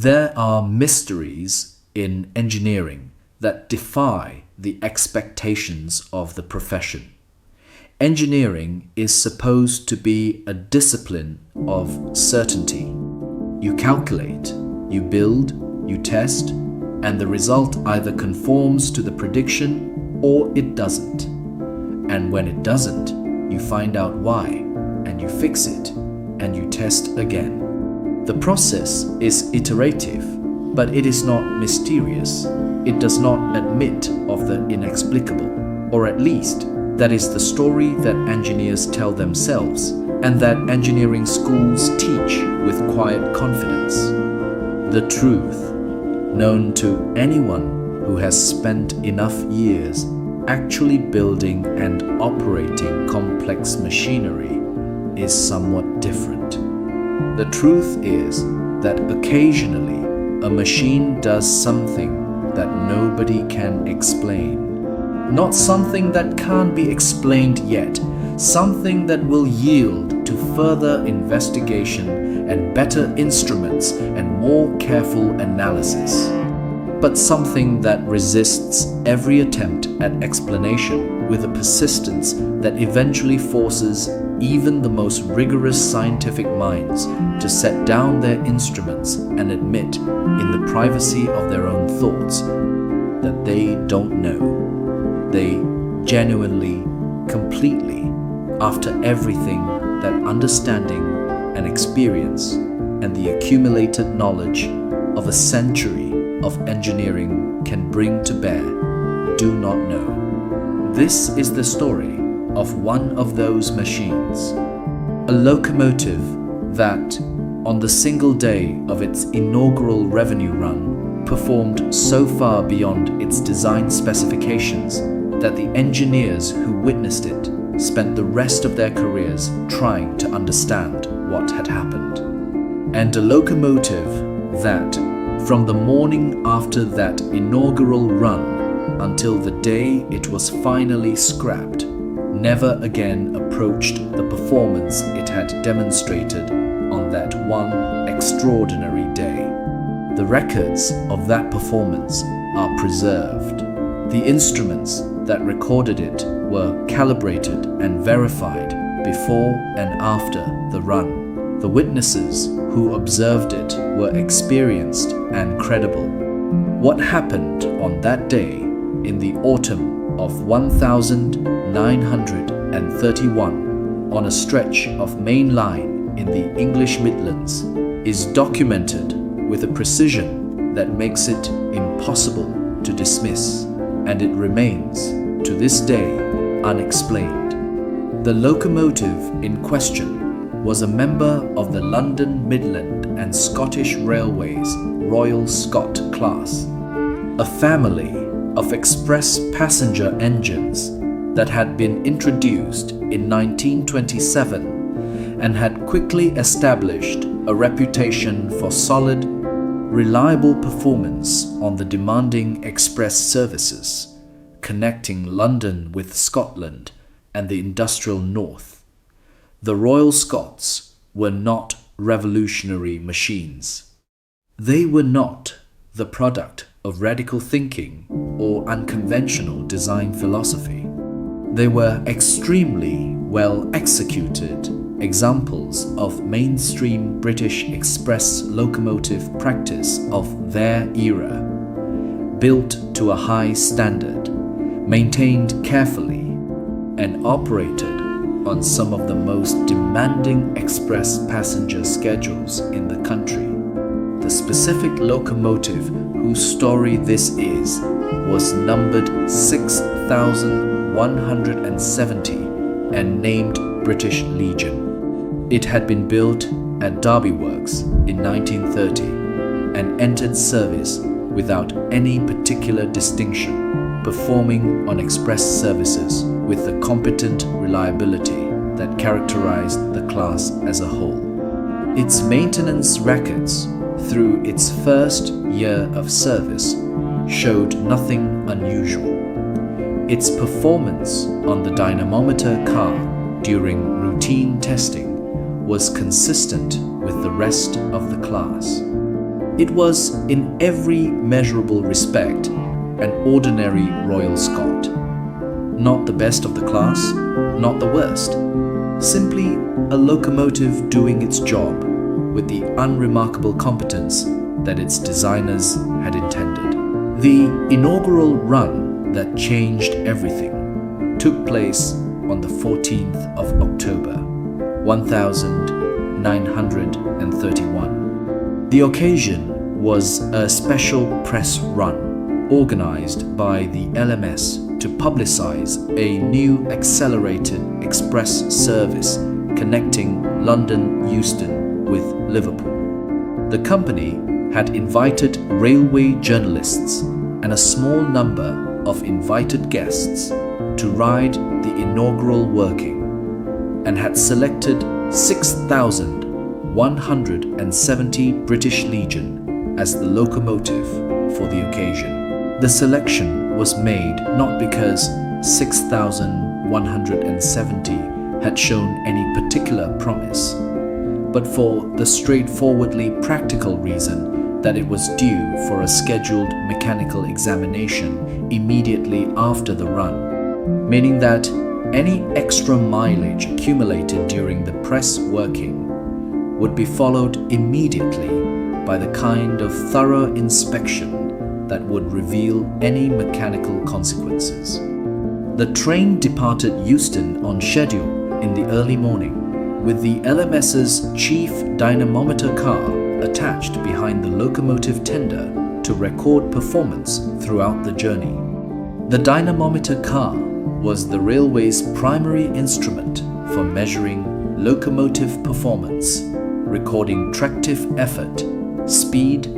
There are mysteries in engineering that defy the expectations of the profession. Engineering is supposed to be a discipline of certainty. You calculate, you build, you test, and the result either conforms to the prediction or it doesn't. And when it doesn't, you find out why, and you fix it, and you test again. The process is iterative, but it is not mysterious. It does not admit of the inexplicable, or at least that is the story that engineers tell themselves and that engineering schools teach with quiet confidence. The truth, known to anyone who has spent enough years actually building and operating complex machinery, is somewhat different. The truth is that occasionally a machine does something that nobody can explain. Not something that can't be explained yet, something that will yield to further investigation and better instruments and more careful analysis. But something that resists every attempt at explanation with a persistence that eventually forces even the most rigorous scientific minds to set down their instruments and admit, in the privacy of their own thoughts, that they don't know. They genuinely, completely, after everything that understanding and experience and the accumulated knowledge of a century of engineering can bring to bear, do not know. This is the story of one of those machines, a locomotive that, on the single day of its inaugural revenue run, performed so far beyond its design specifications that the engineers who witnessed it spent the rest of their careers trying to understand what had happened. And a locomotive that, from the morning after that inaugural run until the day it was finally scrapped, never again approached the performance it had demonstrated on that one extraordinary day. The records of that performance are preserved. The instruments that recorded it were calibrated and verified before and after the run. The witnesses who observed it were experienced and credible. What happened on that day in the autumn of 1931 on a stretch of main line in the English Midlands is documented with a precision that makes it impossible to dismiss, and it remains to this day unexplained. The locomotive in question was a member of the London, Midland and Scottish Railways Royal Scot class, a family of express passenger engines that had been introduced in 1927 and had quickly established a reputation for solid, reliable performance on the demanding express services connecting London with Scotland and the industrial north. The Royal Scots were not revolutionary machines. They were not the product of radical thinking or unconventional design philosophy. They were extremely well executed examples of mainstream British express locomotive practice of their era, built to a high standard, maintained carefully, and operated on some of the most demanding express passenger schedules in the country. The specific locomotive whose story this is was numbered 6170 and named British Legion. It had been built at Derby Works in 1930 and entered service without any particular distinction, performing on express services with the competent reliability that characterized the class as a whole. Its maintenance records through its first year of service showed nothing unusual. Its performance on the dynamometer car during routine testing was consistent with the rest of the class. It was, in every measurable respect, an ordinary Royal Scot. Not the best of the class, not the worst. Simply a locomotive doing its job with the unremarkable competence that its designers had intended. The inaugural run that changed everything took place on the 14th of October, 1931. The occasion was a special press run organized by the LMS to publicize a new accelerated express service connecting London Euston with Liverpool. The company had invited railway journalists and a small number of invited guests to ride the inaugural working, and had selected 6,170 British Legion as the locomotive for the occasion. The selection was made not because 6,170 had shown any particular promise, but for the straightforwardly practical reason that it was due for a scheduled mechanical examination immediately after the run, meaning that any extra mileage accumulated during the press working would be followed immediately by the kind of thorough inspection that would reveal any mechanical consequences. The train departed Euston on schedule in the early morning, with the LMS's chief dynamometer car attached behind the locomotive tender to record performance throughout the journey. The dynamometer car was the railway's primary instrument for measuring locomotive performance, recording tractive effort, speed,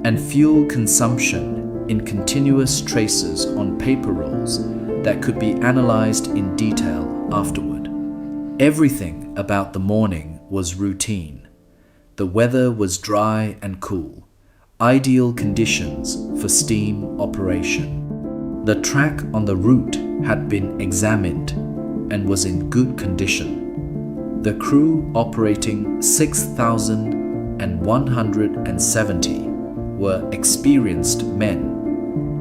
and fuel consumption in continuous traces on paper rolls that could be analyzed in detail afterward. Everything about the morning was routine. The weather was dry and cool, ideal conditions for steam operation. The track on the route had been examined and was in good condition. The crew operating 6,170 were experienced men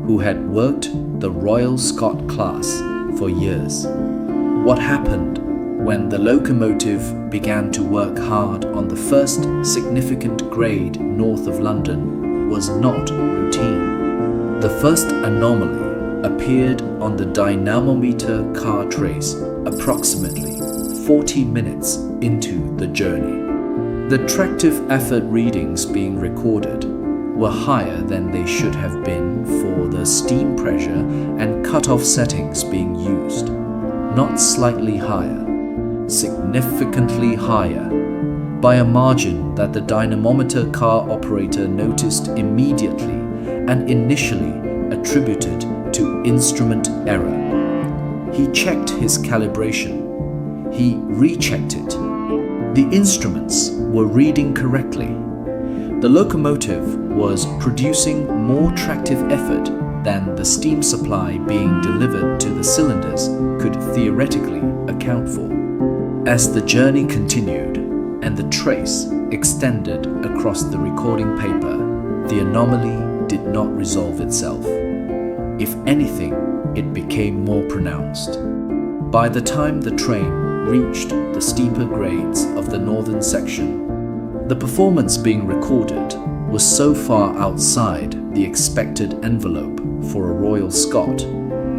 who had worked the Royal Scot class for years. What happened when the locomotive began to work hard on the first significant grade north of London was not routine. The first anomaly appeared on the dynamometer car trace approximately 40 minutes into the journey. The tractive effort readings being recorded were higher than they should have been for the steam pressure and cut-off settings being used, not slightly higher, significantly higher, by a margin that the dynamometer car operator noticed immediately and initially attributed to instrument error. He checked his calibration. He rechecked it. The instruments were reading correctly. The locomotive was producing more tractive effort than the steam supply being delivered to the cylinders could theoretically account for. As the journey continued and the trace extended across the recording paper, the anomaly did not resolve itself. If anything, it became more pronounced. By the time the train reached the steeper grades of the northern section, the performance being recorded was so far outside the expected envelope for a Royal Scot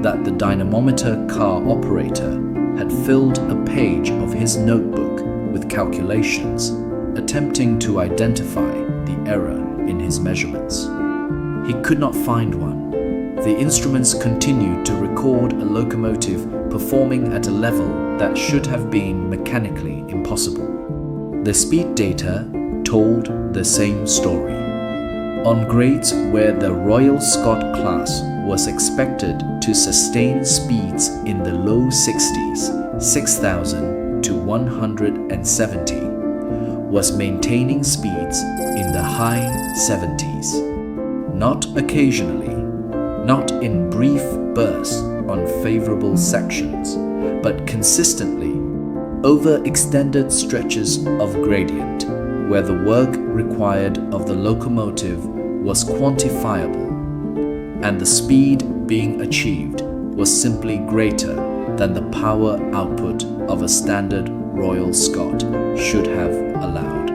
that the dynamometer car operator had filled a page of his notebook with calculations, attempting to identify the error in his measurements. He could not find one. The instruments continued to record a locomotive performing at a level that should have been mechanically impossible. The speed data told the same story. On grades where the Royal Scot class was expected to sustain speeds in the low 60s, 6,000 to 170, was maintaining speeds in the high 70s. Not occasionally, not in brief bursts on favorable sections, but consistently over extended stretches of gradient, where the work required of the locomotive was quantifiable, and the speed being achieved was simply greater than the power output of a standard Royal Scot should have allowed.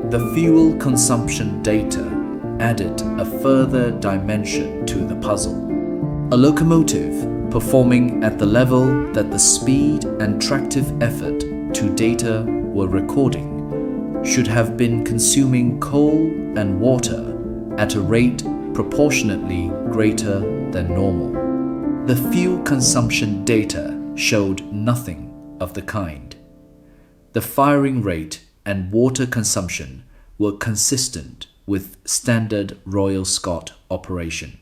The fuel consumption data added a further dimension to the puzzle. A locomotive performing at the level that the speed and tractive effort to data were recording should have been consuming coal and water at a rate proportionately greater than normal. The fuel consumption data showed nothing of the kind. The firing rate and water consumption were consistent with standard Royal Scot operation.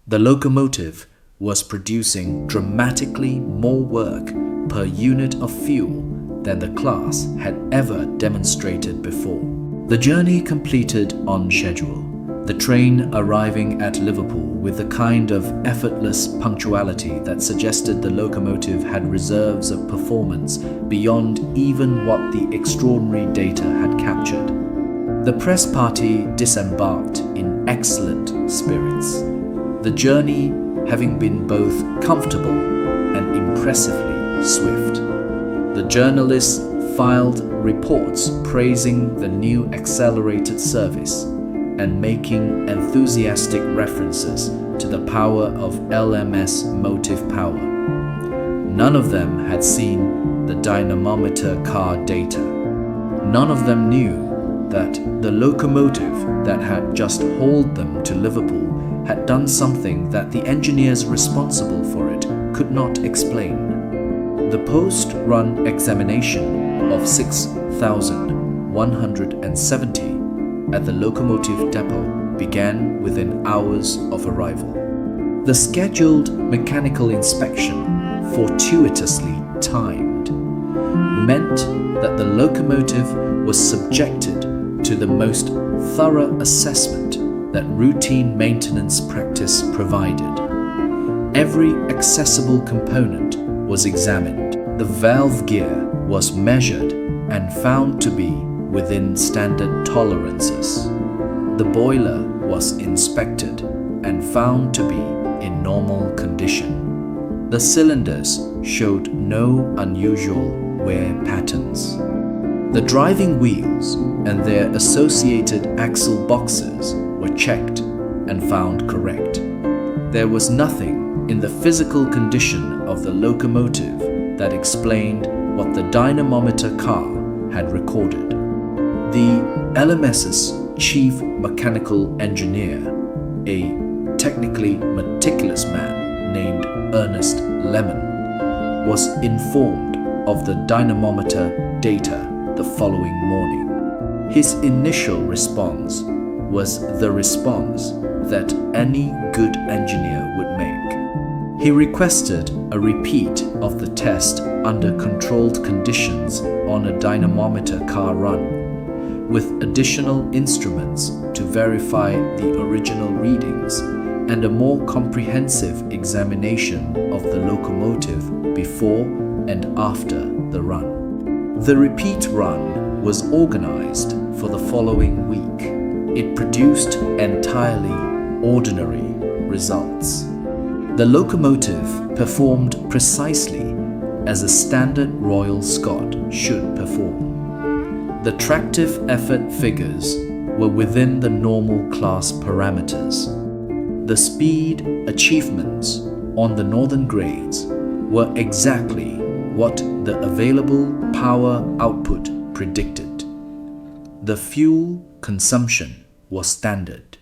The locomotive was producing dramatically more work per unit of fuel than the class had ever demonstrated before. The journey completed on schedule, the train arriving at Liverpool with the kind of effortless punctuality that suggested the locomotive had reserves of performance beyond even what the extraordinary data had captured. The press party disembarked in excellent spirits, the journey having been both comfortable and impressively swift. The journalists filed reports praising the new accelerated service and making enthusiastic references to the power of LMS motive power. None of them had seen the dynamometer car data. None of them knew that the locomotive that had just hauled them to Liverpool had done something that the engineers responsible for it could not explain. The post-run examination of 6,170 at the locomotive depot began within hours of arrival. The scheduled mechanical inspection, fortuitously timed, meant that the locomotive was subjected to the most thorough assessment that routine maintenance practice provided. Every accessible component was examined. The valve gear was measured and found to be within standard tolerances. The boiler was inspected and found to be in normal condition. The cylinders showed no unusual wear patterns. The driving wheels and their associated axle boxes were checked and found correct. There was nothing in the physical condition of the locomotive that explained what the dynamometer car had recorded. The LMS's chief mechanical engineer, a technically meticulous man named Ernest was informed of the dynamometer data the following morning. His initial response was the response that any good engineer would make. He requested a repeat of the test under controlled conditions on a dynamometer car run, with additional instruments to verify the original readings and a more comprehensive examination of the locomotive before and after the run. The repeat run was organized for the following week. It produced entirely ordinary results. The locomotive performed precisely as a standard Royal Scot should perform. The tractive effort figures were within the normal class parameters. The speed achievements on the northern grades were exactly what the available power output predicted. The fuel consumption was standard.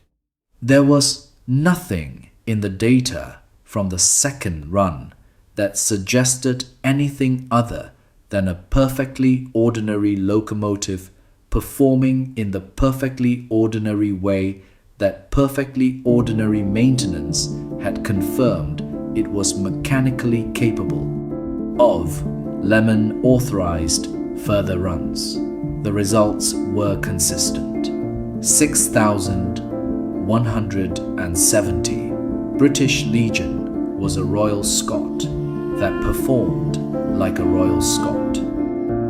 There was nothing in the data from the second run that suggested anything other than a perfectly ordinary locomotive performing in the perfectly ordinary way that perfectly ordinary maintenance had confirmed it was mechanically capable of. Lemon authorized further runs. The results were consistent. 6,170 British Legion was a Royal Scot that performed like a Royal Scot.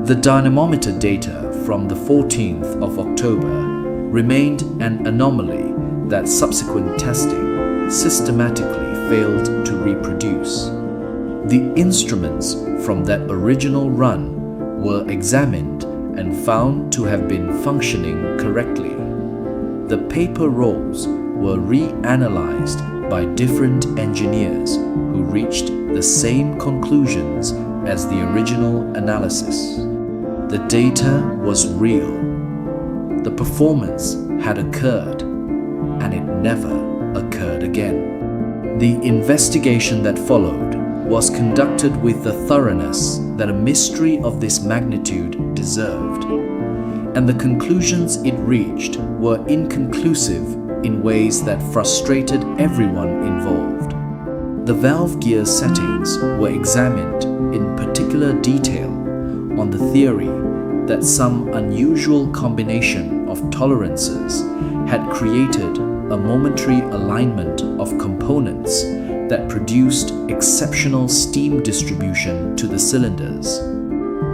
The dynamometer data from the 14th of October remained an anomaly that subsequent testing systematically failed to reproduce. The instruments from that original run were examined and found to have been functioning correctly. The paper rolls were reanalyzed by different engineers who reached the same conclusions as the original analysis. The data was real. The performance had occurred, and it never occurred again. The investigation that followed was conducted with the thoroughness that a mystery of this magnitude deserved, and the conclusions it reached were inconclusive in ways that frustrated everyone involved. The valve gear settings were examined in particular detail on the theory that some unusual combination of tolerances had created a momentary alignment of components that produced exceptional steam distribution to the cylinders.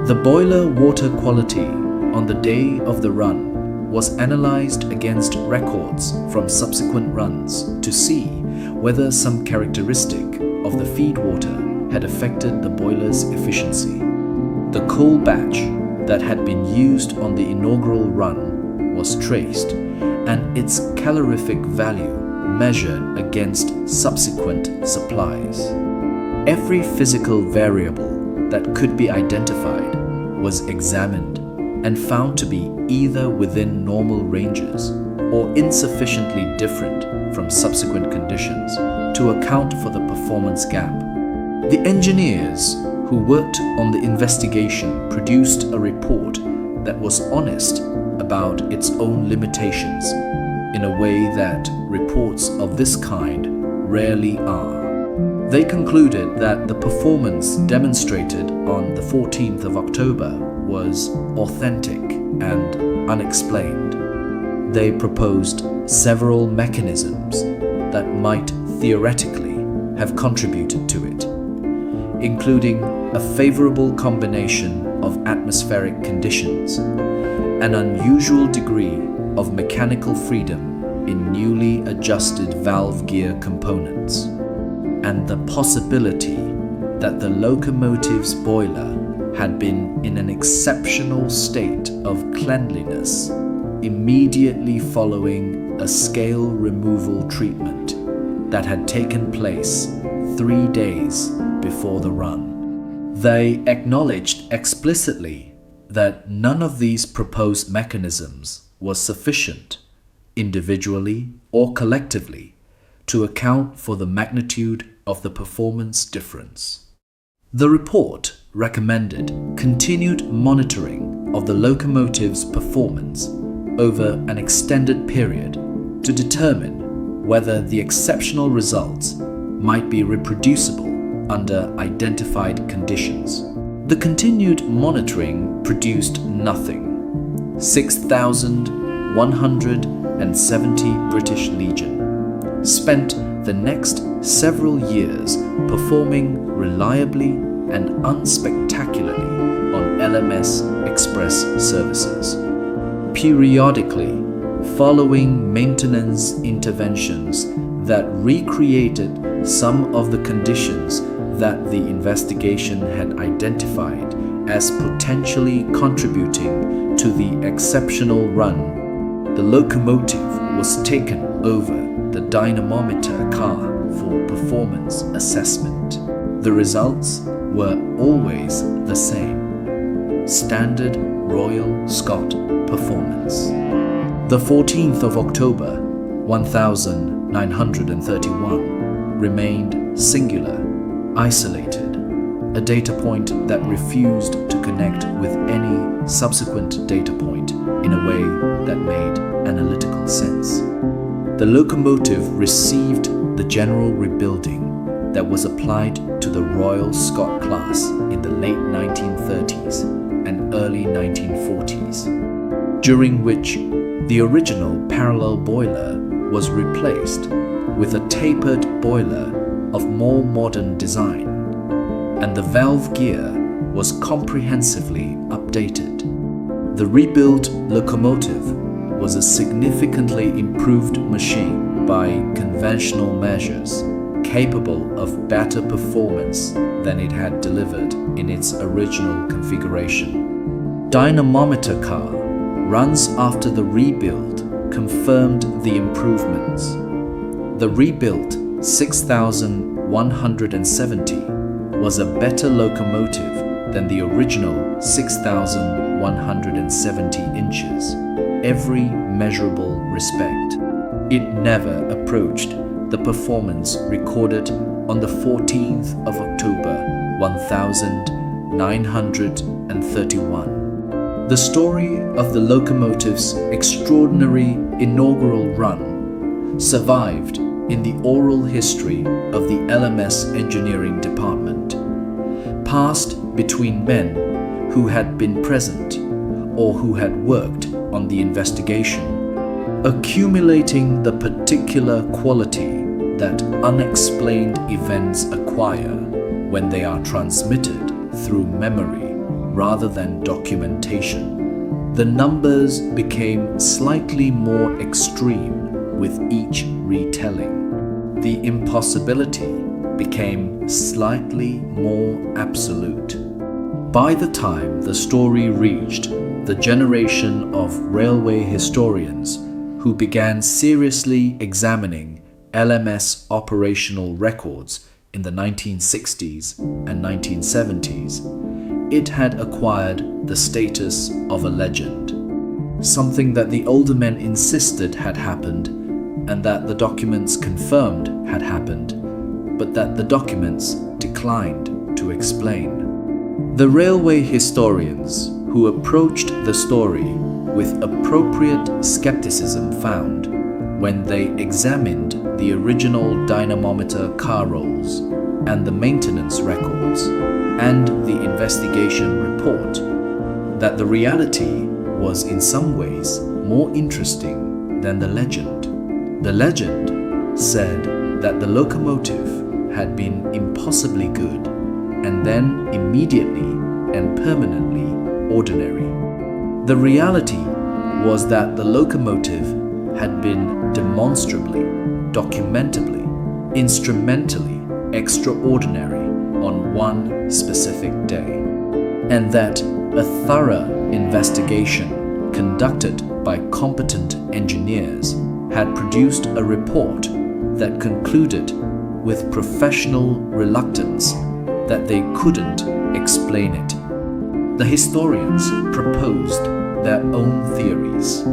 The boiler water quality on the day of the run was analyzed against records from subsequent runs to see whether some characteristic of the feed water had affected the boiler's efficiency. The coal batch that had been used on the inaugural run was traced, and its calorific value measured against subsequent supplies. Every physical variable that could be identified was examined and found to be either within normal ranges or insufficiently different from subsequent conditions to account for the performance gap. The engineers who worked on the investigation produced a report that was honest about its own limitations in a way that reports of this kind rarely are. They concluded that the performance demonstrated on the 14th of October was authentic and unexplained. They proposed several mechanisms that might theoretically have contributed to it, including a favorable combination of atmospheric conditions, an unusual degree of mechanical freedom in newly adjusted valve gear components, and the possibility that the locomotive's boiler had been in an exceptional state of cleanliness immediately following a scale removal treatment that had taken place 3 days before the run. They acknowledged explicitly that none of these proposed mechanisms was sufficient, individually or collectively, to account for the magnitude of the performance difference. The report recommended continued monitoring of the locomotive's performance over an extended period to determine whether the exceptional results might be reproducible under identified conditions. The continued monitoring produced nothing. 6,170 British Legion spent the next several years performing reliably and unspectacularly on LMS Express services, periodically following maintenance interventions that recreated some of the conditions that the investigation had identified as potentially contributing to the exceptional run. The locomotive was taken over the dynamometer car for performance assessment. The results were always the same: standard Royal Scot performance. The 14th of October, 1931, remained singular, isolated, a data point that refused to connect with any subsequent data point in a way that made analytical sense. The locomotive received the general rebuilding that was applied to the Royal Scot class in the late 1930s and early 1940s, during which the original parallel boiler was replaced with a tapered boiler of more modern design, and the valve gear was comprehensively updated. The rebuilt locomotive was a significantly improved machine by conventional measures, capable of better performance than it had delivered in its original configuration. Dynamometer car runs after the rebuild confirmed the improvements. The rebuilt 6170 was a better locomotive than the original 6170 inches, every measurable respect. It never approached the performance recorded on the 14th of October 1931. The story of the locomotive's extraordinary inaugural run survived in the oral history of the LMS engineering department, passed between men who had been present or who had worked on the investigation, accumulating the particular quality that unexplained events acquire when they are transmitted through memory rather than documentation. The numbers became slightly more extreme with each retelling. The impossibility became slightly more absolute. By the time the story reached the generation of railway historians who began seriously examining LMS operational records in the 1960s and 1970s, it had acquired the status of a legend, something that the older men insisted had happened and that the documents confirmed had happened, but that the documents declined to explain. The railway historians who approached the story with appropriate skepticism found, when they examined the original dynamometer car rolls and the maintenance records and the investigation report, that the reality was in some ways more interesting than the legend. The legend said that the locomotive had been impossibly good and then immediately and permanently ordinary. The reality was that the locomotive had been demonstrably, documentably, instrumentally extraordinary on one specific day, and that a thorough investigation conducted by competent engineers had produced a report that concluded with professional reluctance that they couldn't explain it. The historians proposed their own theories.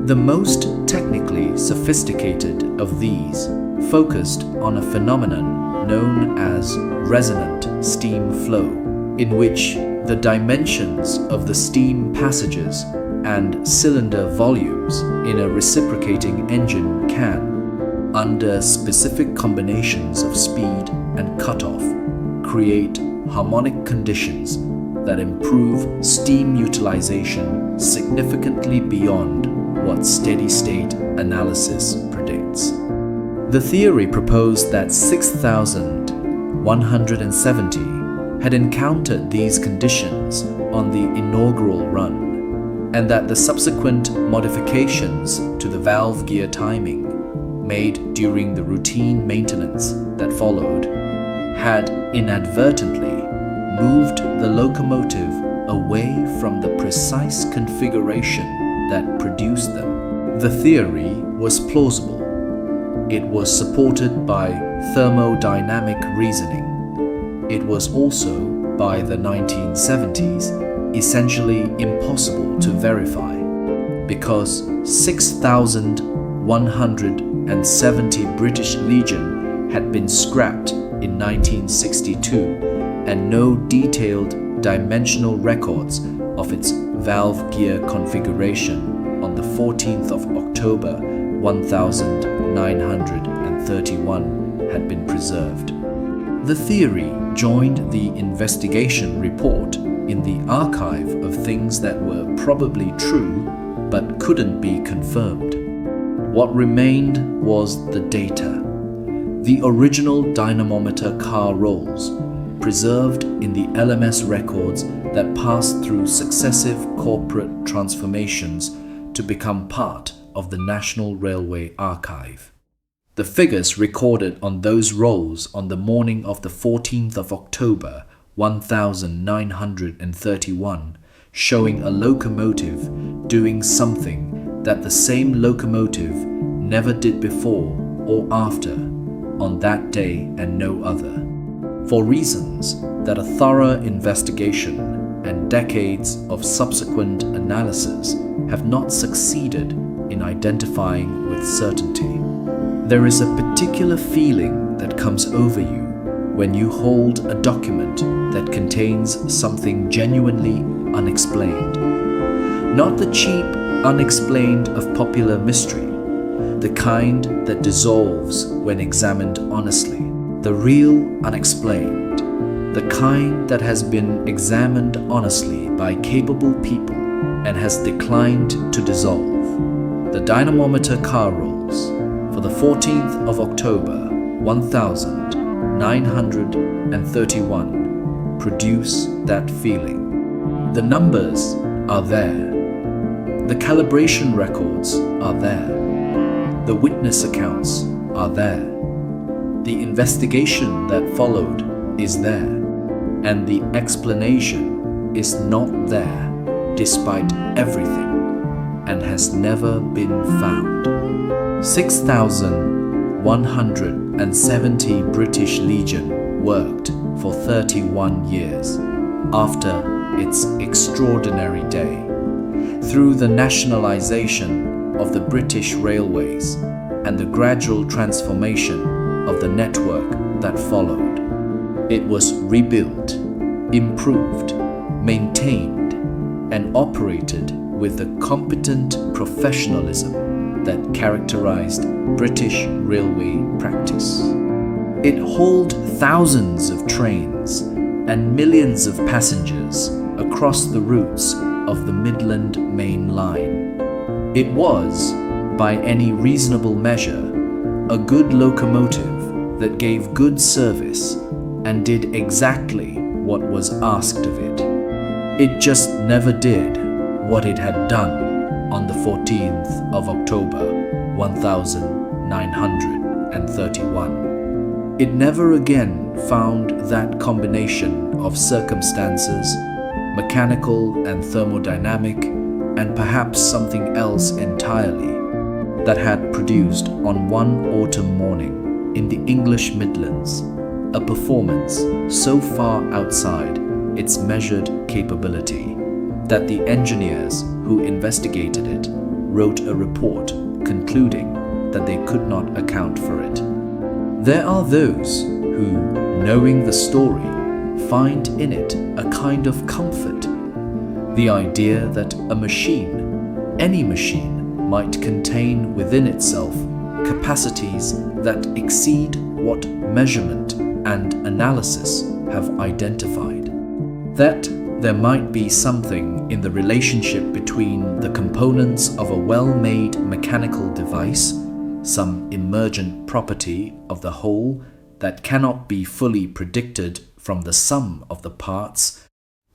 The most technically sophisticated of these focused on a phenomenon known as resonant steam flow, in which the dimensions of the steam passages and cylinder volumes in a reciprocating engine can, under specific combinations of speed and cutoff, create harmonic conditions that improve steam utilization significantly beyond what steady-state analysis predicts. The theory proposed that 6170 had encountered these conditions on the inaugural run, and that the subsequent modifications to the valve gear timing made during the routine maintenance that followed had inadvertently moved the locomotive away from the precise configuration that produced them. The theory was plausible. It was supported by thermodynamic reasoning. It was also, by the 1970s, essentially impossible to verify, because 6,170 British Legion had been scrapped in 1962, and no detailed dimensional records of its valve gear configuration on the 14th of October 1931 had been preserved. The theory joined the investigation report in the archive of things that were probably true but couldn't be confirmed. What remained was the data. The original dynamometer car rolls, preserved in the LMS records that passed through successive corporate transformations to become part of the National Railway Archive. The figures recorded on those rolls on the morning of the 14th of October 1931 showing a locomotive doing something that the same locomotive never did before or after on that day and no other, for reasons that a thorough investigation and decades of subsequent analysis have not succeeded in identifying with certainty. There is a particular feeling that comes over you when you hold a document that contains something genuinely unexplained. Not the cheap unexplained of popular mystery, the kind that dissolves when examined honestly, the real unexplained, the kind that has been examined honestly by capable people and has declined to dissolve. The dynamometer car rolls for the 14th of October 1931 produce that feeling. The numbers are there. The calibration records are there. The witness accounts are there. The investigation that followed is there. And the explanation is not there despite everything and has never been found. 6,170 British Legion worked for 31 years after its extraordinary day, through the nationalisation of the British Railways and the gradual transformation of the network that followed. It was rebuilt, improved, maintained, and operated with the competent professionalism that characterized British railway practice. It hauled thousands of trains and millions of passengers across the routes of the Midland Main Line. It was, by any reasonable measure, a good locomotive that gave good service and did exactly what was asked of it. It just never did what it had done on the 14th of October 1931. It never again found that combination of circumstances, mechanical and thermodynamic, and perhaps something else entirely, that had produced on one autumn morning in the English Midlands a performance so far outside its measured capability that the engineers who investigated it wrote a report concluding that they could not account for it. There are those who, knowing the story, find in it a kind of comfort. The idea that a machine, any machine, might contain within itself capacities that exceed what measurement and analysis have identified. That there might be something in the relationship between the components of a well-made mechanical device, some emergent property of the whole that cannot be fully predicted from the sum of the parts,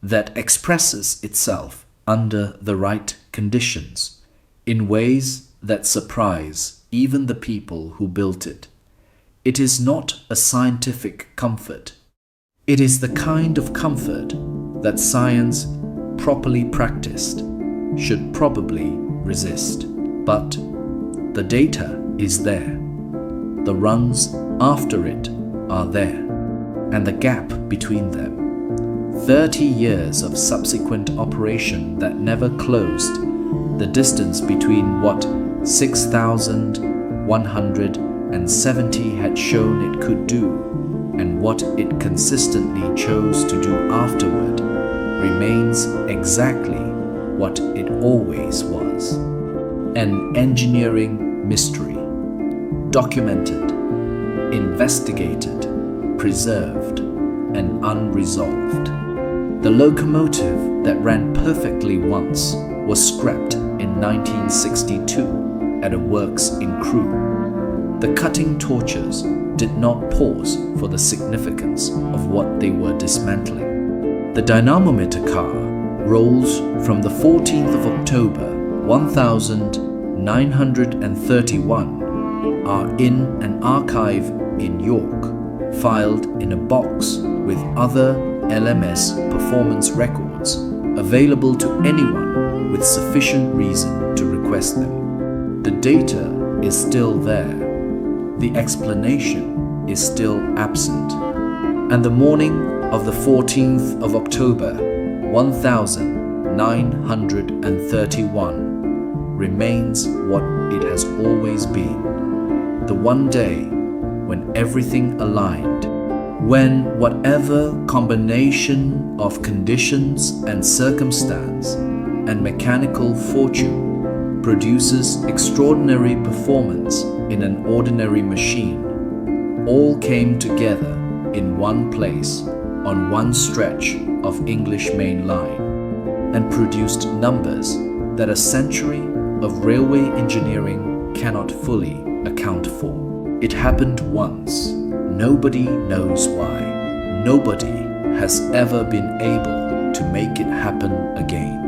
that expresses itself under the right conditions, in ways that surprise even the people who built it. It is not a scientific comfort. It is the kind of comfort that science, properly practiced, should probably resist. But the data is there. The runs after it are there, and the gap between them. 30 years of subsequent operation that never closed, the distance between what 6,170 had shown it could do and what it consistently chose to do afterward remains exactly what it always was. An engineering mystery, documented, investigated, preserved, and unresolved. The locomotive that ran perfectly once was scrapped in 1962 at a works in Crewe. The cutting torches did not pause for the significance of what they were dismantling. The dynamometer car rolls from the 14th of October 1931 are in an archive in York, filed in a box with other LMS performance records available to anyone with sufficient reason to request them. The data is still there. The explanation is still absent. And the morning of the 14th of October 1931 remains what it has always been. The one day when everything aligned, when whatever combination of conditions and circumstance and mechanical fortune produces extraordinary performance in an ordinary machine, all came together in one place on one stretch of English Main Line and produced numbers that a century of railway engineering cannot fully account for. It happened once. Nobody knows why. Nobody has ever been able to make it happen again.